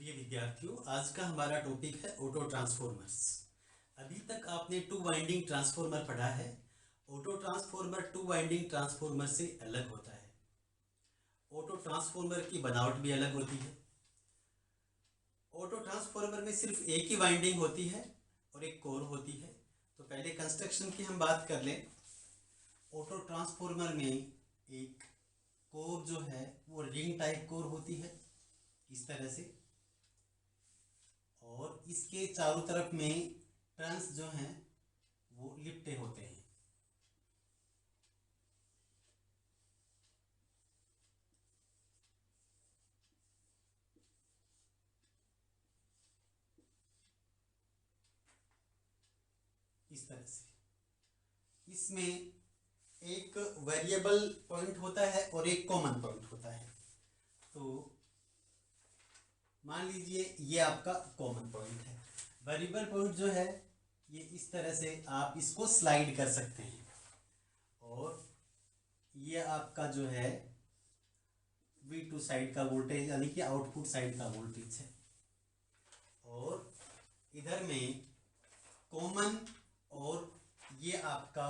प्रिय विद्यार्थियों, आज का हमारा टॉपिक है ऑटो ट्रांसफॉर्मर्स। अभी तक आपने टू वाइंडिंग ट्रांसफॉर्मर पढ़ा है। Auto transformer to winding transformer से अलग होता है। ऑटो ट्रांसफॉर्मर की बनावट भी अलग होती है। ऑटो ट्रांसफॉर्मर में सिर्फ एक ही वाइंडिंग होती है और एक कोर होती है। तो पहले कंस्ट्रक्शन की हम बात कर लें। ऑटो ट्रांसफॉर्मर में एक कोर जो है वो रिंग टाइप कोर होती है इस तरह से, और इसके चारों तरफ में टर्न्स जो हैं वो लिपटे होते हैं। इस तरह से इसमें एक वेरिएबल पॉइंट होता है और एक कॉमन पॉइंट होता है। तो मान लीजिए ये आपका कॉमन पॉइंट है। वेरिएबल पॉइंट जो है ये इस तरह से आप इसको स्लाइड कर सकते हैं, और ये आपका जो है V2 साइड का वोल्टेज यानी कि आउटपुट साइड का वोल्टेज है, और इधर में कॉमन और ये आपका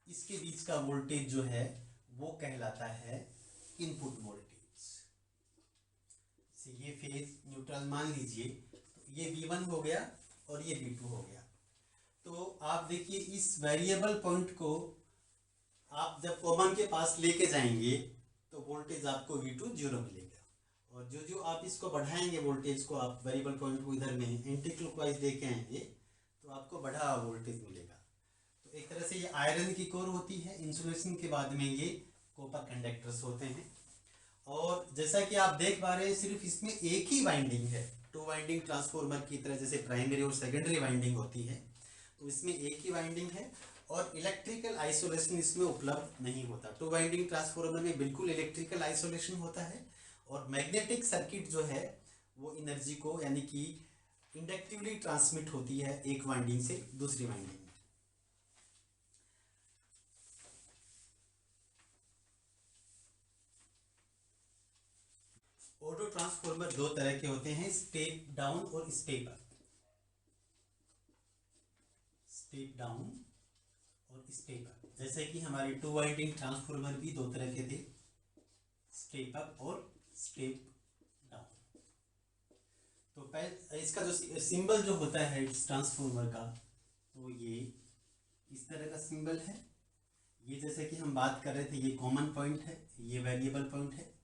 इसके बीच का वोल्टेज जो है वो कहलाता है इनपुट वोल्टेज। ये फेज न्यूट्रल मान लीजिए, तो ये V1 हो गया और ये V2 हो गया। तो आप देखिए इस वेरिएबल पॉइंट को आप जब कॉमन के पास लेके जाएंगे तो वोल्टेज आपको V2 0 मिलेगा, और जो जो आप इसको बढ़ाएंगे वोल्टेज को, आप वेरिएबल पॉइंट को इधर में एंटी क्लॉकवाइज लेके आएंगे तो आपको बढ़ा वोल्टेज मिलेगा। तो एक तरह से ये आयरन की कोर होती है। इंसुलेशन के बाद में ये कॉपर कंडक्टर्स होते हैं, और जैसा कि आप देख पा रहे हैं सिर्फ इसमें एक ही वाइंडिंग है। टू वाइंडिंग ट्रांसफॉर्मर की तरह जैसे प्राइमरी और सेकेंडरी वाइंडिंग होती है, तो इसमें एक ही वाइंडिंग है और इलेक्ट्रिकल आइसोलेशन इसमें उपलब्ध नहीं होता। टू वाइंडिंग ट्रांसफॉर्मर में बिल्कुल इलेक्ट्रिकल आइसोलेशन होता है, और मैग्नेटिक सर्किट जो है वो एनर्जी को यानी कि इंडक्टिवली ट्रांसमिट होती है एक वाइंडिंग से दूसरी वाइंडिंग में। ऑटो ट्रांसफॉर्मर दो तरह के होते हैं, स्टेप डाउन और स्टेप अप। स्टेप डाउन और स्टेप अप, जैसे कि हमारे टू वाइंडिंग ट्रांसफॉर्मर भी दो तरह के थे, स्टेप अप और स्टेप डाउन। तो पहले इसका जो सिंबल जो होता है इस ट्रांसफॉर्मर का, तो ये इस तरह का सिंबल है। ये जैसे कि हम बात कर रहे थे ये कॉमन पॉइंट है, ये वेरिएबल पॉइंट है।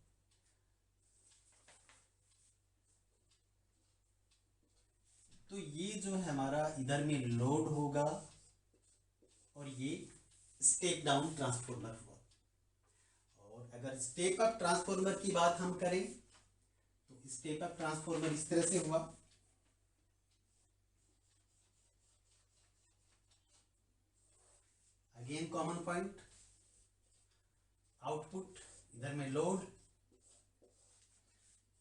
तो ये जो है हमारा इधर में लोड होगा, और ये स्टेप डाउन ट्रांसफॉर्मर हुआ। और अगर स्टेप अप ट्रांसफॉर्मर की बात हम करें तो स्टेप अप ट्रांसफॉर्मर इस तरह से हुआ। अगेन कॉमन पॉइंट, आउटपुट, इधर में लोड,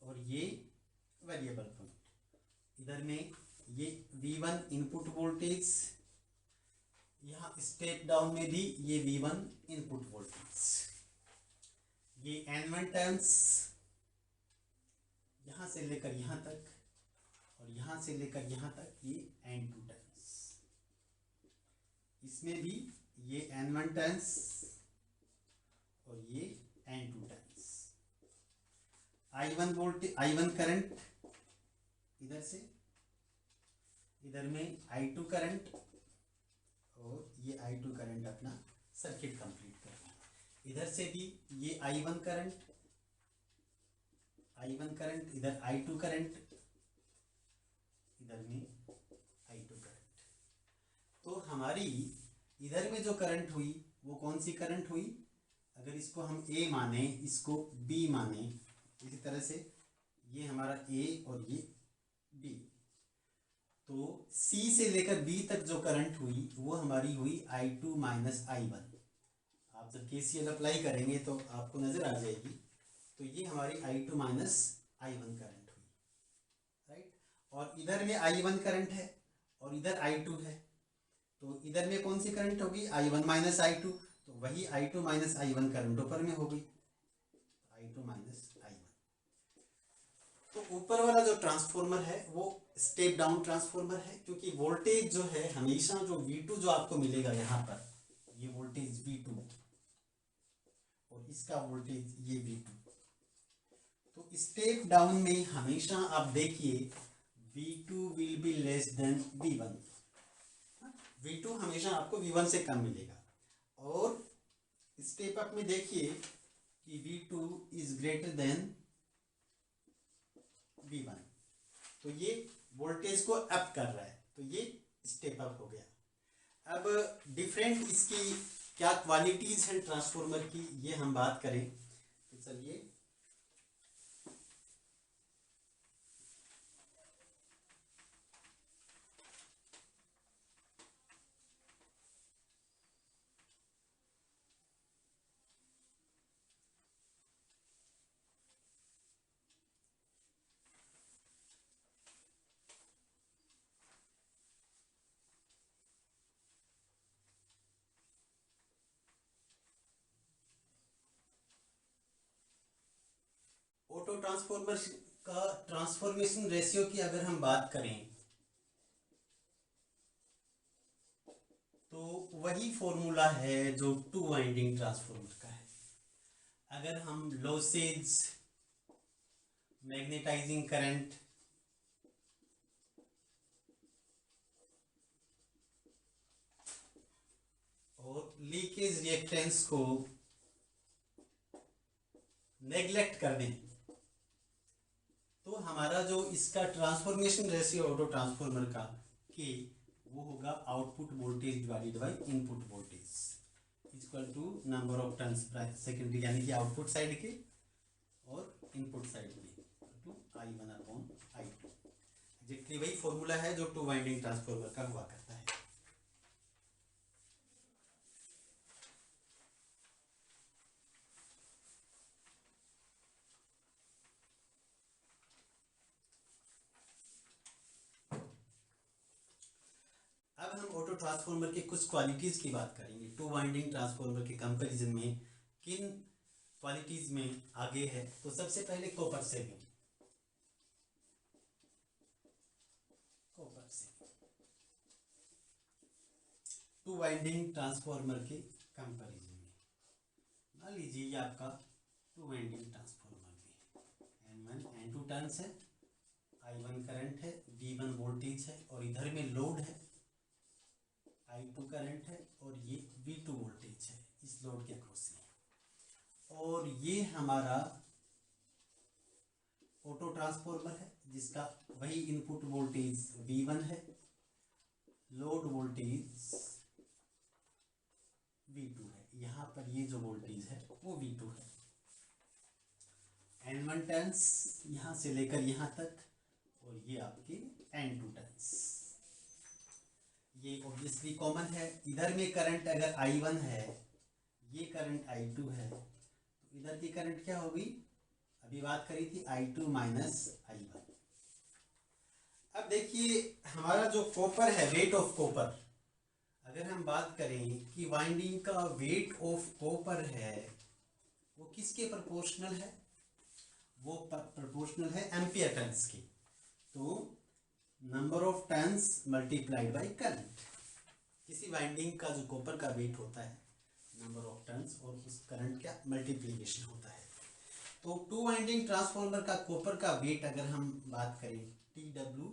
और ये वेरिएबल पॉइंट। इधर में ये V1 इनपुट वोल्टेज, यहाँ स्टेप डाउन में भी ये V1 इनपुट वोल्टेज। ये N1 टर्न्स यहां से लेकर यहां तक, और यहां से लेकर यहां तक ये N2 टर्न्स। इसमें भी ये N1 टर्न्स और ये N2 turns. I1 voltage, I1 current इधर से, इधर में I2 करंट, और ये I2 करंट अपना सर्किट कंप्लीट करना। इधर से भी ये I1 करंट, इधर I2 करंट, इधर में I2 करंट। तो हमारी इधर में जो करंट हुई वो कौन सी करंट हुई? अगर इसको हम A माने, इसको B माने, इसी तरह से ये हमारा A और ये B, तो C से लेकर B तक जो करंट हुई वो हमारी हुई I2 माइनस I1। आप जब KCL अप्लाई करेंगे तो आपको नजर आ जाएगी। तो ये हमारी I2 माइनस I1 करंट हुई, राइट। और इधर में I1 करंट है और इधर I2 है, तो इधर में कौन सी करंट होगी? I1 माइनस I2, तो वही I2 माइनस I1 करंट ऊपर में होगी, I2 माइनस I1। तो ऊपर वाला जो ट्रांसफॉर्मर है वो स्टेप डाउन ट्रांसफॉर्मर है, क्योंकि वोल्टेज जो है हमेशा जो V2 जो आपको मिलेगा यहाँ पर, ये वोल्टेज V2 और इसका वोल्टेज ये V2, तो स्टेप डाउन में हमेशा आप देखिए V2 will be less than V1। V2 हमेशा आपको V1 से कम मिलेगा, और स्टेप अप में देखिए कि V2 is greater than V1, तो ये वोल्टेज को अप कर रहा है, तो ये स्टेप अप हो गया। अब डिफरेंट इसकी क्या क्वालिटीज हैं ट्रांसफॉर्मर की, ये हम बात करें तो चलिए ऑटो ट्रांसफॉर्मर का ट्रांसफॉर्मेशन रेशियो की अगर हम बात करें तो वही फॉर्मूला है जो टू वाइंडिंग ट्रांसफॉर्मर का है। अगर हम लॉसेज, मैग्नेटाइजिंग करंट, और लीकेज रिएक्टेंस को नेग्लेक्ट कर दें तो हमारा जो इसका ट्रांसफॉर्मेशन रेशियो ऑटो ट्रांसफॉर्मर का के वो होगा output voltage divided by input voltage equal to number of turns secondary, यानी कि आउटपुट साइड के और इनपुट साइड के टू I1/I2। एग्जैक्टली वही फॉर्मूला है जो टू वाइंडिंग ट्रांसफॉर्मर का हुआ करता है। अब हम ऑटो ट्रांसफॉर्मर के कुछ क्वालिटीज की बात करेंगे। टू वाइंडिंग ट्रांसफॉर्मर के कंपैरिजन में किन क्वालिटीज में आगे है, तो सबसे पहले copper saving. To winding transformer के कंपैरिजन में मान लीजिए ये आपका टू वाइंडिंग ट्रांसफॉर्मर में N1 N2 टर्न्स है, I1 करंट है, V1 वोल्टेज है, और इधर में लोड है I2 करंट है, और ये V2 वोल्टेज है इस लोड के अक्रॉस में। और ये हमारा ऑटो ट्रांसफॉर्मर है जिसका वही इनपुट वोल्टेज V1 है, लोड वोल्टेज V2 है। यहाँ पर ये जो वोल्टेज है वो V2 है। N1 टर्न्स यहाँ से लेकर यहाँ तक, और ये आपके N2 टर्न्स। ये ऑब्वियसली कॉमन है। इधर में करंट अगर I1 है, ये करंट I2 है, तो इधर की करंट क्या होगी, अभी बात करी थी I2 माइनस I1। अब देखिए हमारा जो कॉपर है, वेट ऑफ कॉपर, अगर हम बात करें कि वाइंडिंग का वेट ऑफ कॉपर है वो किसके प्रोपोर्शनल है, वो प्रोपोर्शनल है एम्पियर टर्न्स के। तो number of turns multiplied by current, किसी वाइंडिंग का जो कॉपर का वेट होता है नंबर ऑफ टर्न्स और उस करंट का मल्टीप्लिकेशन होता है। तो टू वाइंडिंग ट्रांसफॉर्मर का कॉपर का वेट अगर हम बात करें TW,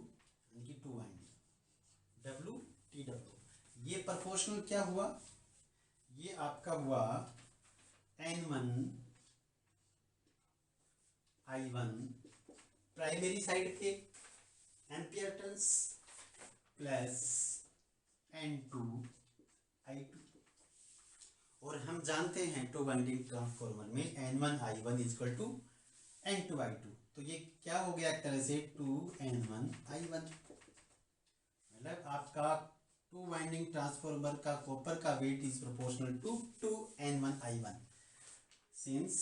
यानी कि टू वाइंडिंग WTW, ये प्रोपोर्शनल क्या हुआ, ये आपका हुआ N1 I1 प्राइमरी साइड के ampere turns plus N2 I2। और हम जानते हैं टू वाइंडिंग ट्रांसफॉर्मर में N1 I1 equal to N2 I2, तो ये क्या हो गया एक तरह से 2N1 I1। मतलब आपका टू वाइंडिंग ट्रांसफॉर्मर का कॉपर का weight is proportional to 2N1 I1। Since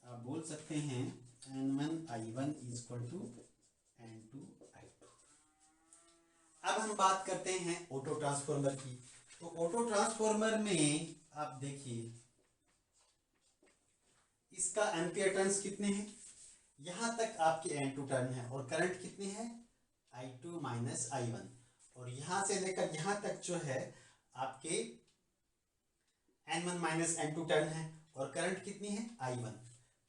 आप बोल सकते हैं N1 I1 equal to N2 I2। अब हम बात करते हैं ऑटो ट्रांसफॉर्मर की। तो ऑटो ट्रांसफॉर्मर में आप देखिए इसका एम्पियर टर्न्स कितने हैं, यहाँ तक आपके N2 टर्न है और करंट कितने हैं I2 माइनस I1, और यहाँ से लेकर यहाँ तक जो है आपके N1 माइनस N2 टर्न है और करंट कितनी है I1।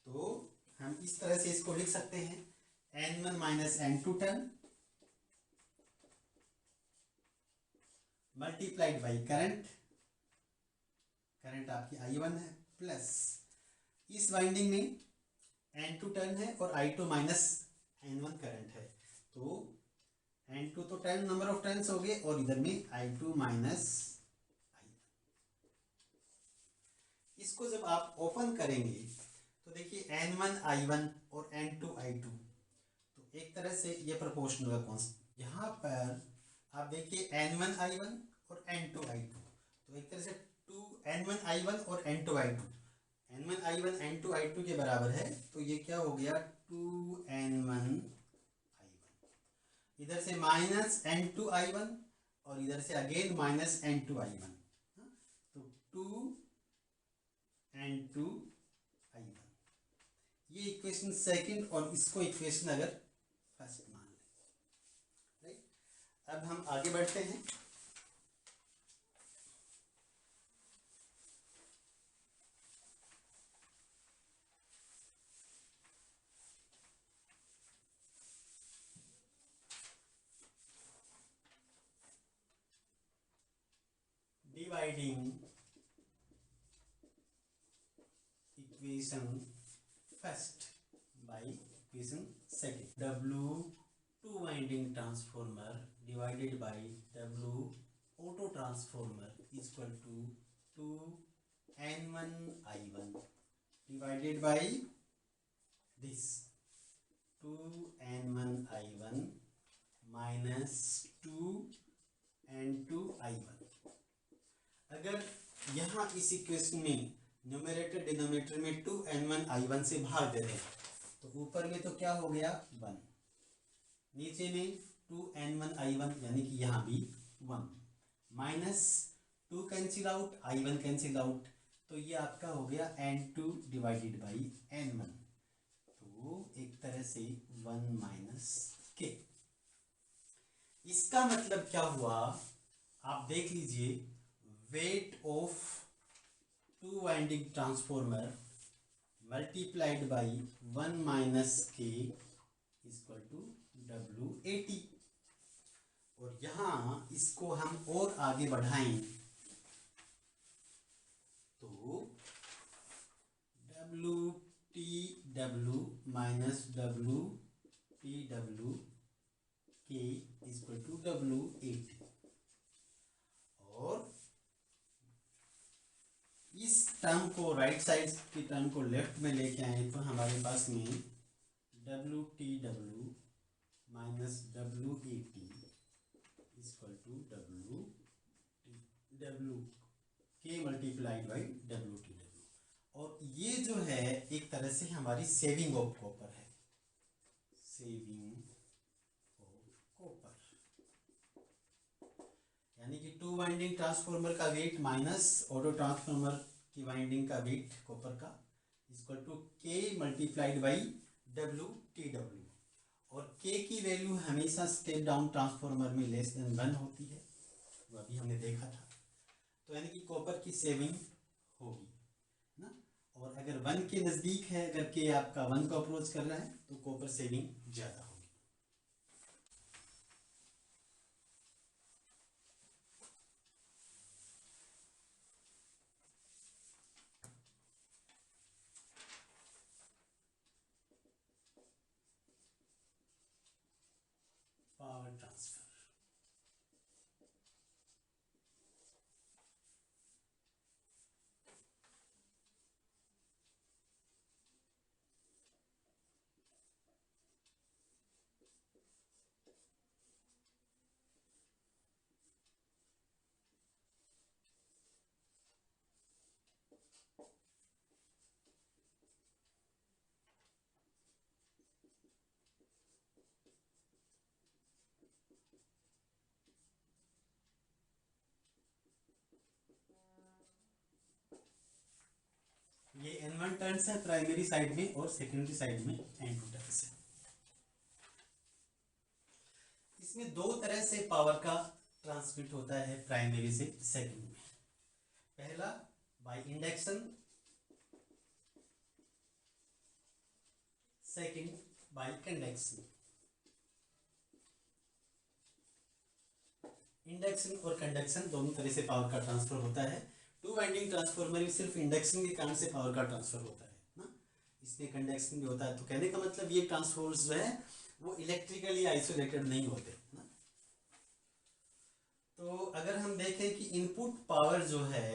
तो हम इस तरह से इसको लिख सकते हैं N1 minus N2 turn multiplied by current, current आपकी I1 है, प्लस इस वाइंडिंग में N2 टर्न है और I2 माइनस N1 करंट है, तो N2 तो टर्न नंबर ऑफ टर्न्स हो गए और इधर में I2 माइनस I1। इसको जब आप ओपन करेंगे तो देखिए N1 I1 और N2 I2, तो एक तरह से ये प्रोपोर्शनल का कॉन्सेप्ट। यहाँ पर आप देखिए N1 I1 और N2 I2, तो एक तरह से N1 I1 और N2 I2, N1 I1 N2 I2 के बराबर है, तो ये क्या हो गया 2N1 I1, इधर से माइनस N2 I1 और इधर से अगेन माइनस N2 I1, तो 2N2 I1, ये इक्वेशन सेकंड और इसको इक्वेशन अगर फर्स्ट मान लें, राइट। अब हम आगे बढ़ते हैं। Dividing equation first by equation second, W two winding transformer divided by W auto transformer equal to 2N1 I1 divided by this 2N1 I1 minus 2N2 I1। अगर यहाँ इस इक्वेशन में न्यूमरेटर डिनोमिनेटर में 2N1 I1 से भाग दे दें तो ऊपर में तो क्या हो गया 1, नीचे में 2N1 I1 यानी कि यहाँ भी 1, minus 2 cancel out, I1 cancel out, तो ये आपका हो गया N2 डिवाइडेड बाई N1, तो एक तरह से 1 माइनस K। इसका मतलब क्या हुआ आप देख लीजिए, weight of two winding transformer multiplied by 1 minus K equal to W80, और यहां इसको हम और आगे बढ़ाएं तो WTW minus WTW K equal to W80, और इस टर्म को राइट साइड की टर्म को लेफ्ट में लेके आए तो हमारे पास में WTW minus W80 equal to W K multiplied by WTW, और ये जो है एक तरह से हमारी सेविंग ऑफ कॉपर है, सेविंग ऑफ कॉपर, यानी कि टू वाइंडिंग ट्रांसफॉर्मर का वेट माइनस ऑटो ट्रांसफॉर्मर की वाइंडिंग का वेट कॉपर का equal to K multiplied by WTW, और K की वैल्यू हमेशा स्टेप डाउन ट्रांसफॉर्मर में लेस देन 1 होती है, वो अभी हमने देखा था, तो यानी कि कॉपर की सेविंग होगी ना, और अगर 1 के नज़दीक है, अगर K आपका 1 को अप्रोच कर रहा है तो कॉपर सेविंग ज़्यादा होगी। पावर ट्रांसफर, 1 टर्न्स है प्राइमरी साइड में और सेकेंडरी साइड में N2 टर्न्स है। इसमें दो तरह से पावर का ट्रांसमिट होता है प्राइमरी से सेकेंडरी में। पहला by induction, second by conduction. Induction और कंडक्शन दोनों तरह से पावर का ट्रांसफर होता है। टू वाइंडिंग ट्रांसफार्मर में सिर्फ इंडक्शन के कारण से पावर का ट्रांसफर होता है ना, इसमें कंडक्शन भी होता है। तो कहने का मतलब ये ट्रांसफॉर्मर्स जो है वो इलेक्ट्रिकली आइसोलेटेड नहीं होते ना। तो अगर हम देखें कि इनपुट पावर जो है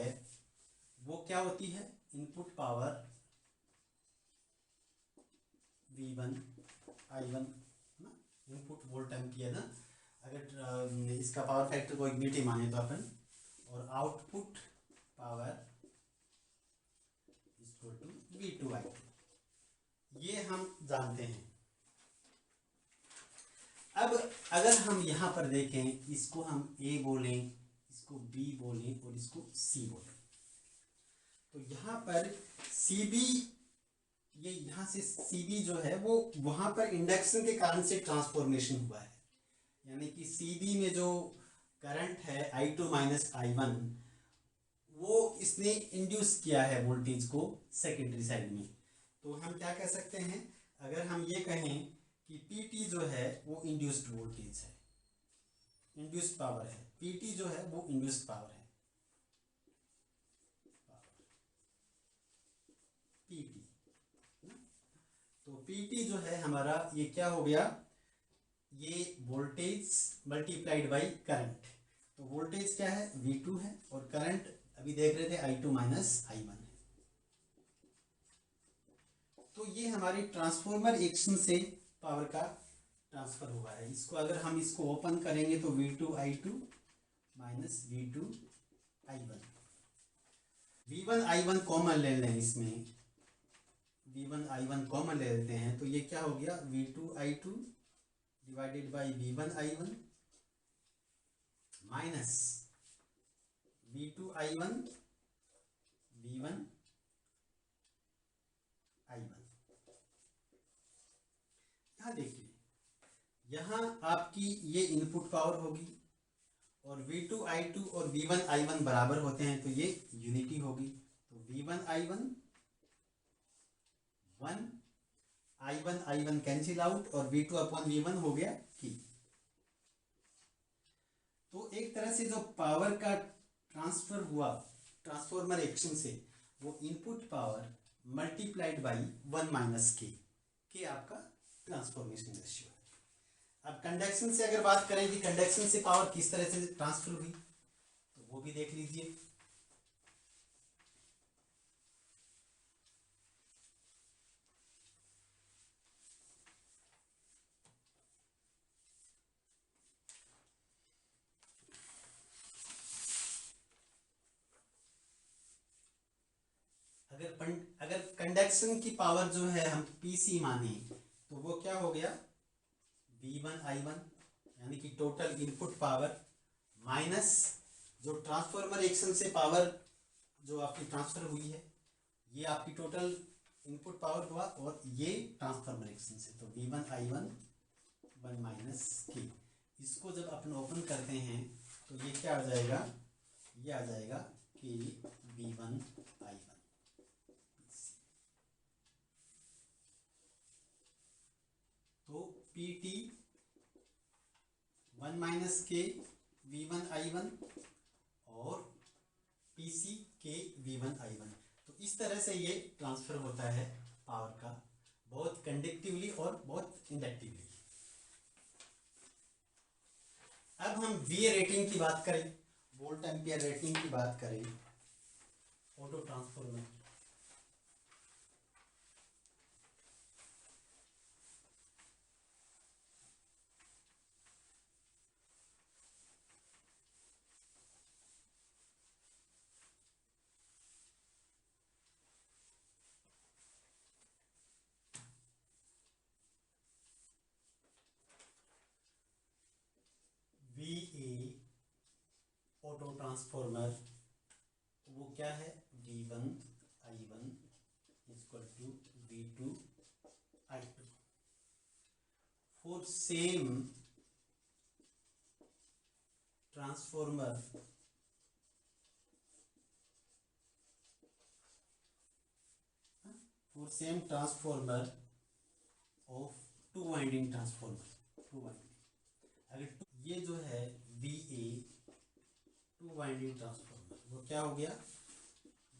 वो क्या होती है, इनपुट पावर V1 I1 ना, इनपुट वोल्ट एम्पियर ना, अगर इसका पावर फैक्टर को यूनिटी माने तो अपन, और output power equal to V2 I2, ये हम जानते हैं। अब अगर हम यहाँ पर देखें, इसको हम A बोलें, इसको B बोलें और इसको C बोलें, तो यहाँ पर CB, ये यहाँ से CB जो है वो वहाँ पर इंडक्शन के कारण से ट्रांसफॉर्मेशन हुआ है, यानी कि CB में जो करंट है I2 माइनस I1 वो इसने इंड्यूस किया है वोल्टेज को सेकेंडरी साइड में। तो हम क्या कह सकते हैं, अगर हम ये कहें कि PT जो है वो इंड्यूस्ड वोल्टेज है, इंड्यूस्ड पावर है, PT जो है वो इंड्यूस्ड पावर है, PT। तो PT जो है हमारा ये क्या हो गया, ये वोल्टेज मल्टीप्लाइड बाई करंट। तो वोल्टेज क्या है V2 है और करंट अभी देख रहे थे I2 माइनस I1 है। तो ये हमारी ट्रांसफॉर्मर एक्शन से पावर का ट्रांसफर हुआ है। इसको अगर हम इसको ओपन करेंगे तो V2 I2 minus V2 I1, V1 I1 common ले लें, इसमें V1 I1 कॉमन ले लेते हैं तो ये क्या हो गया, V2 I2 divided by V1 I1 minus V2 I1 V1 I1। यहाँ देखिए, यहाँ आपकी ये इनपुट पावर होगी और V2 I2 और V1 I1 बराबर होते हैं तो ये यूनिटी होगी। तो V1 I1 1, I1 I1 cancel out और V2 अपॉन V1 हो गया की। तो एक तरह से जो पावर का ट्रांसफर हुआ ट्रांसफॉर्मर एक्शन से, वो input power multiplied by 1 minus के आपका ट्रांसफॉर्मेशन रेशियो है। अब कंडक्शन से अगर बात करें कि कंडक्शन से पावर किस तरह से ट्रांसफर हुई, तो वो भी देख लीजिए। अगर कंडक्शन की पावर जो है हम PC माने तो वो क्या हो गया, V1 I1 यानी कि टोटल इनपुट पावर माइनस जो ट्रांसफॉर्मर एक्शन से पावर जो आपकी ट्रांसफर हुई है, ये आपकी टोटल इनपुट पावर हुआ, और ये ट्रांसफॉर्मर एक्शन से, तो V1 I1 1 माइनस के। इसको जब अपन ओपन करते हैं तो ये क्या आ जाएगा, ये आ जाएगा कि V1 I1। तो PT 1 माइनस के V1 I1 और PC के V1 I1। तो इस तरह से ये ट्रांसफर होता है पावर का, बहुत कंडक्टिवली और बहुत इंडक्टिवली। अब हम VA रेटिंग की बात करें, वोल्ट एम्पियर रेटिंग की बात करें auto transformer. VA auto transformer वो क्या है, V1 I1 = same transformer of to winding transformer, two winding, अगर ये जो है VA टू वाइंडिंग ट्रांसफॉर्मर, वो क्या हो गया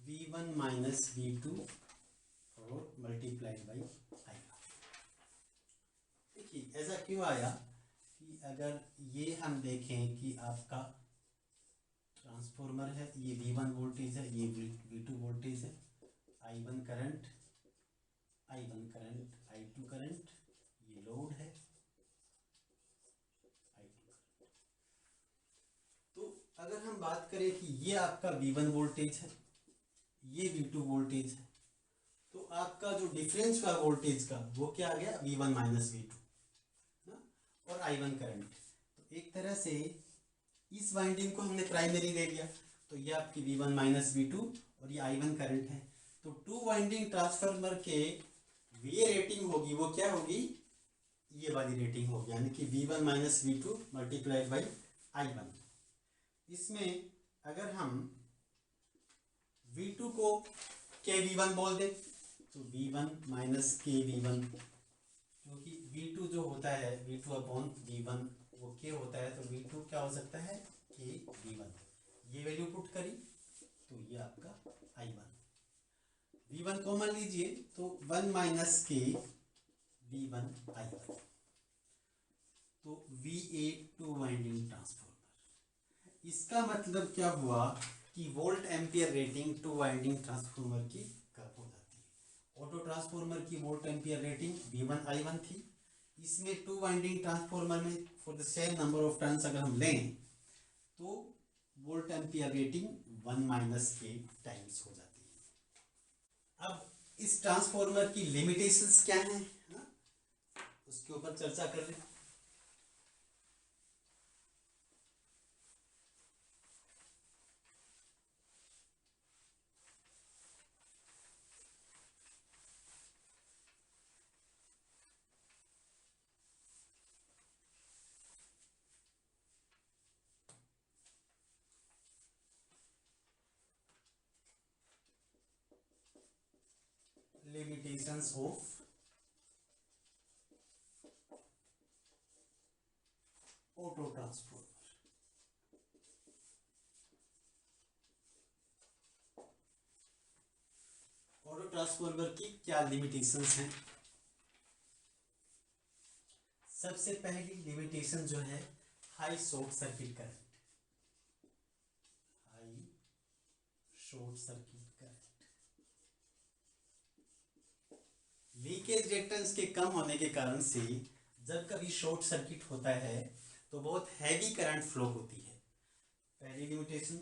V1 माइनस V2 और मल्टीप्लाइड बाई I। देखिए ऐसा क्यों आया कि अगर ये हम देखें कि आपका ट्रांसफॉर्मर है, ये V1 वोल्टेज है, ये V2 वोल्टेज है, I1 करंट, I2 करंट, ये लोड है, I2 करंट। तो अगर हम बात करें कि ये आपका V1 वोल्टेज है, ये V2 वोल्टेज है, तो आपका जो डिफरेंस हुआ वोल्टेज का वो क्या आ गया V1 माइनस V2 और I1 करंट। तो एक तरह से इस वाइंडिंग को हमने प्राइमरी ले लिया, तो ये आपकी V1 माइनस V2 और ये I1 करंट है। तो टू वाइंडिंग ट्रांसफार्मर के वे रेटिंग होगी वो क्या होगी, ये वाली रेटिंग होगी, यानी कि V1 minus V2 multiplied by I1। इसमें अगर हम V2 को KV1 बोल दे तो V1 माइनस KV1, क्योंकि V2 जो होता है V2 अपॉन V1 वो K होता है, तो V2 क्या हो सकता है KV1। ये वैल्यू पुट करी तो ये आपका I1, V1 कॉमन लीजिए तो 1 माइनस K V1 I1, तो VA टू वाइंडिंग ट्रांसफॉर्मर। इसका मतलब क्या हुआ कि volt ampere rating two winding transformer की कब हो जाती है। ऑटो ट्रांसफॉर्मर की volt ampere rating V1 I1 थी, इसमें टू वाइंडिंग ट्रांसफॉर्मर में for the same number of turns अगर हम लें तो volt ampere rating 1 minus K times हो जाती है। अब इस ट्रांसफॉर्मर की लिमिटेशंस क्या हैं उसके ऊपर चर्चा कर लें। Limitations of auto transformer. Auto transformer की क्या लिमिटेशंस हैं। सबसे पहली लिमिटेशन जो है high short circuit current, high short circuit current. Leakage reactance के कम होने के कारण से जब कभी शॉर्ट सर्किट होता है तो बहुत हैवी करंट फ्लो होती है, पहली limitation.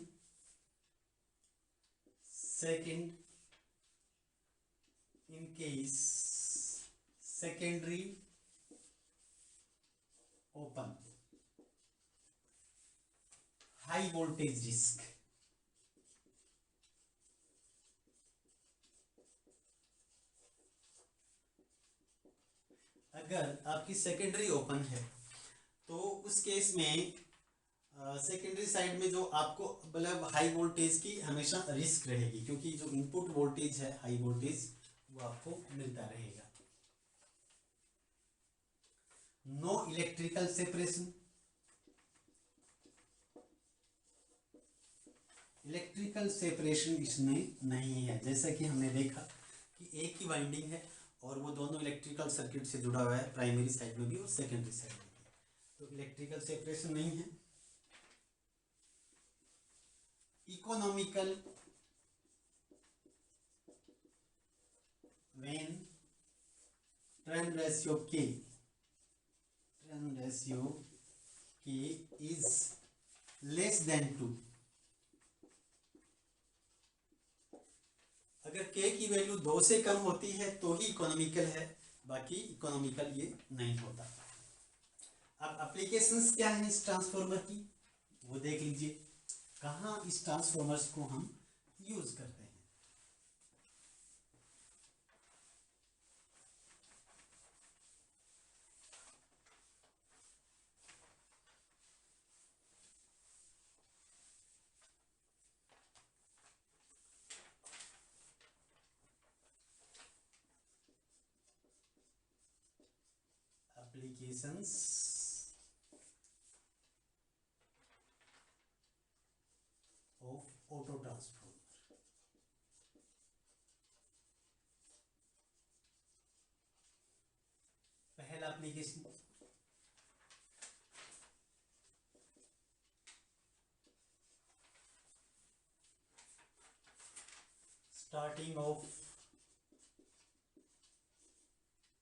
Second, in case secondary open, high voltage risk. अगर आपकी सेकेंडरी ओपन है तो उस केस में सेकेंडरी साइड में जो आपको मतलब हाई वोल्टेज की हमेशा रिस्क रहेगी, क्योंकि जो इनपुट वोल्टेज है हाई वोल्टेज वो आपको मिलता रहेगा। No electrical separation, electrical separation इसमें नहीं है, जैसा कि हमने देखा कि एक ही वाइंडिंग है और वो दोनों इलेक्ट्रिकल सर्किट से जुड़ा हुआ है, प्राइमरी साइड में भी और सेकेंडरी साइड में भी, तो इलेक्ट्रिकल सेपरेशन नहीं है। Economical, when turn ratio K is less than 2, अगर K की वैल्यू 2 से कम होती है तो ही इकोनॉमिकल है, बाकी इकोनॉमिकल ये नहीं होता। अब एप्लीकेशंस क्या है इस ट्रांसफॉर्मर की वो देख लीजिए, कहाँ इस ट्रांसफॉर्मर्स को हम यूज करते हैं। Applications of auto transformer. पहला application starting of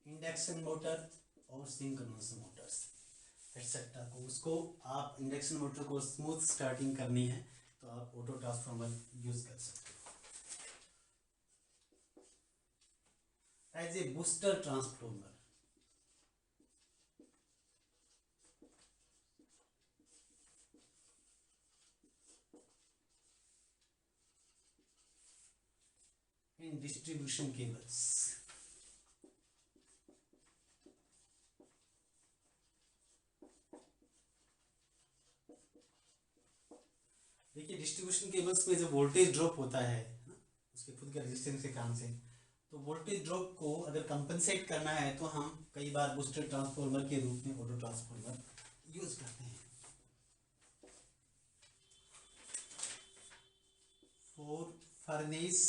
induction motor और सिंक्रोनस मोटर्स एक्सेट्रा को, उसको आप इंडक्शन मोटर को स्मूथ स्टार्टिंग करनी है तो आप ऑटो ट्रांसफॉर्मर यूज कर सकते हो। As a booster transformer, in distribution cables, देखिए डिस्ट्रीब्यूशन केबल्स में जो वोल्टेज ड्रॉप होता है ना, उसके खुद के रेजिस्टेंस के काम से, तो वोल्टेज ड्रॉप को अगर कंपनसेट करना है तो हम कई बार बूस्टर ट्रांसफॉर्मर के रूप में ऑटो ट्रांसफॉर्मर यूज करते हैं for furnace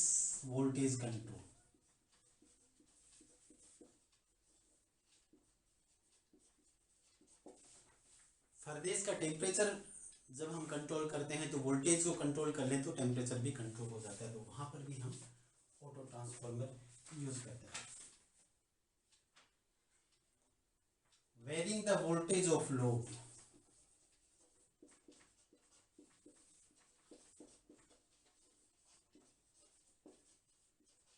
voltage control. Furnace का टेम्परेचर जब हम कंट्रोल करते हैं तो वोल्टेज को कंट्रोल कर लें तो टेम्परेचर भी कंट्रोल हो जाता है, तो वहां पर भी हम ऑटो ट्रांसफॉर्मर यूज करते हैं। Varying the voltage of load,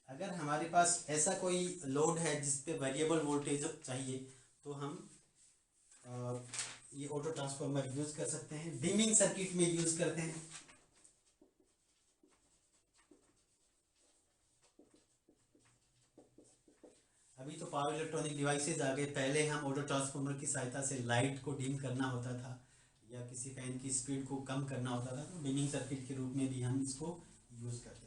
अगर हमारे पास ऐसा कोई लोड है जिस पे वेरिएबल वोल्टेज चाहिए तो हम ये ऑटो ट्रांसफॉर्मर यूज कर सकते हैं। डिमिंग सर्किट में यूज करते हैं। अभी तो पावर इलेक्ट्रॉनिक डिवाइसेज आ गए, पहले हम ऑटो ट्रांसफॉर्मर की सहायता से लाइट को डिम करना होता था या किसी फैन की स्पीड को कम करना होता था, तो डिमिंग सर्किट के रूप में भी हम इसको यूज करते थे।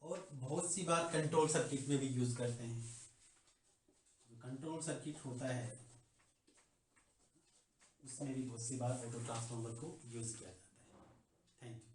और बहुत सी बार कंट्रोल सर्किट में भी यूज करते हैं। कंट्रोल सर्किट होता है उसमें भी बहुत सी बार ऑटो ट्रांसफॉर्मर को यूज किया जाता है। Thank you.